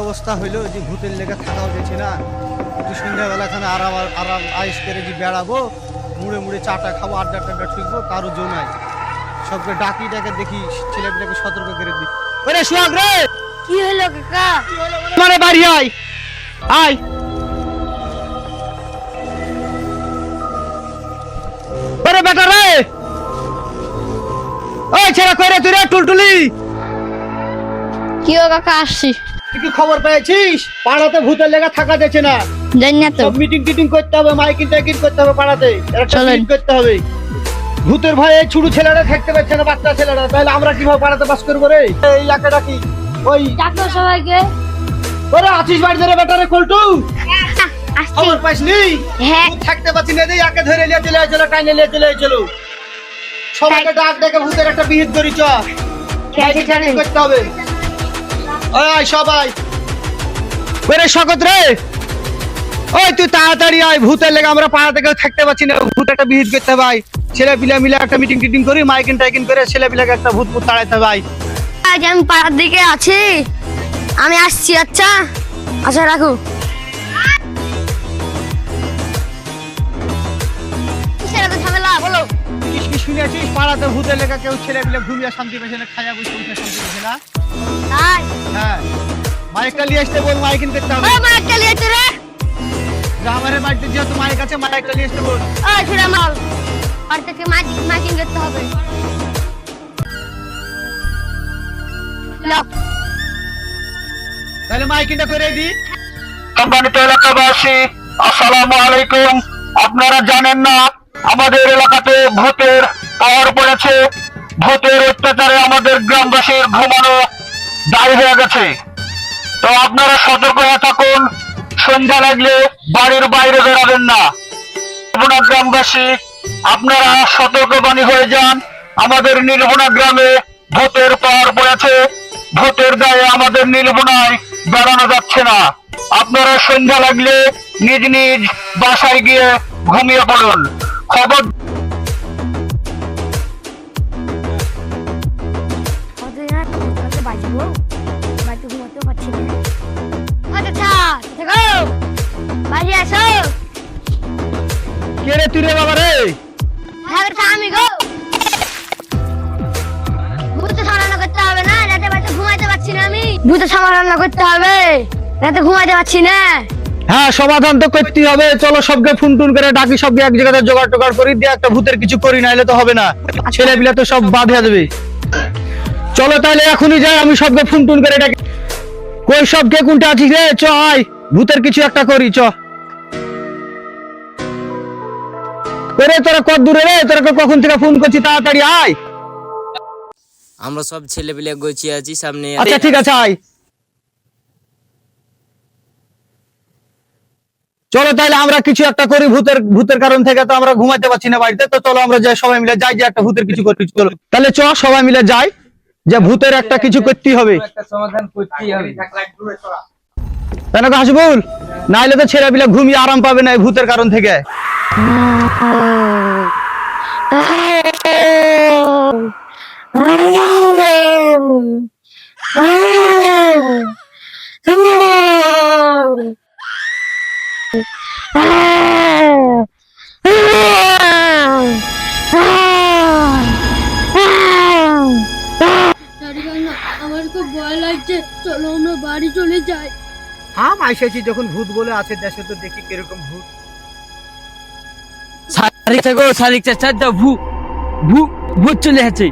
অবস্থা হইলো যে ভূতের লেগে থাকাও গেছে না। একটু সন্ধ্যাবেলা খানে আরাম আয়েস করে যে বেড়াবো, মুড়ে মুড়ে চাটা খাবো, আড্ডা টাড্ডা ঠিকবো, তারও জো নাই। সবকে ডাকি ডাকে দেখি ছেলেপিলাকে সতর্ক করে দিই। ওরে সোহাগ রে, কি হলো কাকা? মানে বাড়ি আয় আয়। ওরে বেটা রে, ওই ছেড়া কইরে তুই রে টুলটুলি। কি হলো কাকা? আসছি। তুই কি খবর পেয়েছিস? পাড়াতে ভূতের লেগে থাকা যাচ্ছে না। জানি না তো। সব মিটিং টিটিং করতে হবে, মাইকিং টাইকিং করতে হবে, পাড়াতে একটা চলেন। মিটিং করতে হবে। ভূতের ভয়ে ছোট ছেলেরা থাকতে পারছে না, বাচ্চা ছেলেরা, তাহলে আমরা কিভাবে পাড়াতে বাস করবো রে? এই একে ডাকি ওই ডাকো সবাইকে। ওরে আছিস বাড়ি ধরে বেটা রে কল্টু, আসছি। খবর পাইসনি? হ্যাঁ। ভূত থাকতে পারছি না, এই একে ধরে নিয়ে চলে আইছিল, টাইনে নিয়ে চলে আইছিল। সবাইকে ডাক ডেকে ভূতের একটা বিহিত করি, চ মাইকিং টাইকিং করতে হবে। ওই সবাই ওরে শকত রে, ওই তুই তাড়াতাড়ি আয়, ভূতের লেগে আমরা পাড়া থেকে থাকতে পারছি না, ভূত একটা বিহিত করতে ভাই। ছেলে পিলা মিলে একটা মিটিং টিটিং করি, মাইকিং টাইকিং করে ছেলে পিলাকে একটা ভূত ভূত তাড়াইতে ভাই। আজ আমি পাড়ার দিকে আছি, আমি আসছি। আচ্ছা আচ্ছা, রাখো। কিসের এত ঝামেলা বলো? কি শুনেছিস পাড়াতে ভূতের লেগে কেউ ছেলে পিলা ঘুমিয়ে শান্তি পেয়েছে না, খাইয়া বসে উঠে শান্তি পেয়েছে না? তাই হ্যাঁ, মাইকটা নিয়ে আসতে বল, মাইকিং করতে হবে। ও মাইক চালিয়েছে রে। গ্রামের বাড়িতে যেহেতু মাইক আছে, মাইকটা নিয়ে আসতে বল। ও ছেড়ে মাল, আর থেকে মাইকিং করতে হবে। লক। তাহলে মাইকিংটা করে দি। সম্মানিত এলাকাবাসী, আসসালামু আলাইকুম। আপনারা জানেন না আমাদের এলাকাতে ভূতের পাওয়ার পড়েছে। ভূতের অত্যাচারে আমাদের গ্রামবাসীর ঘুমানো দায় হয়ে গেছে। তো আপনারা সতর্ক হয়ে থাকুন, সন্ধ্যা লাগলে বাড়ির বাইরে বেরাবেন না। নীলবনা গ্রামবাসী, আপনারা সতর্কবাণী হয়ে যান। আমাদের নীলবনা গ্রামে ভূতের পাওয়ার পড়েছে। ভূতের দায়ে আমাদের নীলবনায় বেড়ানো যাচ্ছে না। আপনারা সন্ধ্যা লাগলে নিজ নিজ বাসায় গিয়ে ঘুমিয়ে পড়ুন। খবর বাড়ি আসো। কে রে তুই রে বাবা রে? আমি গো ভূত সামলানো করতে হবে না, রাতে বাড়িতে ঘুমাইতে পারছি না। আমি ভূত সামলানো করতে হবে, রাতে ঘুমাইতে পারছি না। হ্যাঁ, সমাধান তো করতেই হবে। চলো সবকে ফোন টুন করে ডাকি, সবকে এক জায়গাতে জোগাড় টোগাড় করি দিয়ে একটা ভূতের কিছু করি, নাইলে তো হবে না। ছেলে পিলা তো সব বাদ হয়ে যাবে। চলো তাহলে এখনই যাই, আমি সবকে ফোন টুন করে ডাকি। কই সব কে কোনটা আছিস রে? চ আয়, ভূতের কিছু একটা করি, চ। ওরে তোরা কত দূরে রে? তোরা কখন থেকে ফোন করছি, তাড়াতাড়ি আয়। আমরা সব ছেলে পেলে গোছিয়ে আছি সামনে। আচ্ছা ঠিক আছে, আয়। চলো তাহলে আমরা কিছু একটা করি। ভূতের কারণ থেকে তো আমরা ঘুমাইতে পারছি না বাড়িতে। তো চলো আমরা যাই, সবাই মিলে যাই, যে একটা ভূতের কিছু করি। চলো তাহলে চ, সবাই মিলে যাই, যে ভূতের একটা কিছু করতেই হবে। তাই না হাসিবুল? নাইলে তো ছেলে পিলা ঘুমিয়ে আরাম পাবে না এই ভূতের কারণ থেকে। আমার খুব ভয় লাগছে, চলো আমরা বাড়ি চলে যাই। আমি এসেছি যখন ভূত বলে আছে দেশে, তো দেখি কিরকম ভূত। ভূত চলে আছে।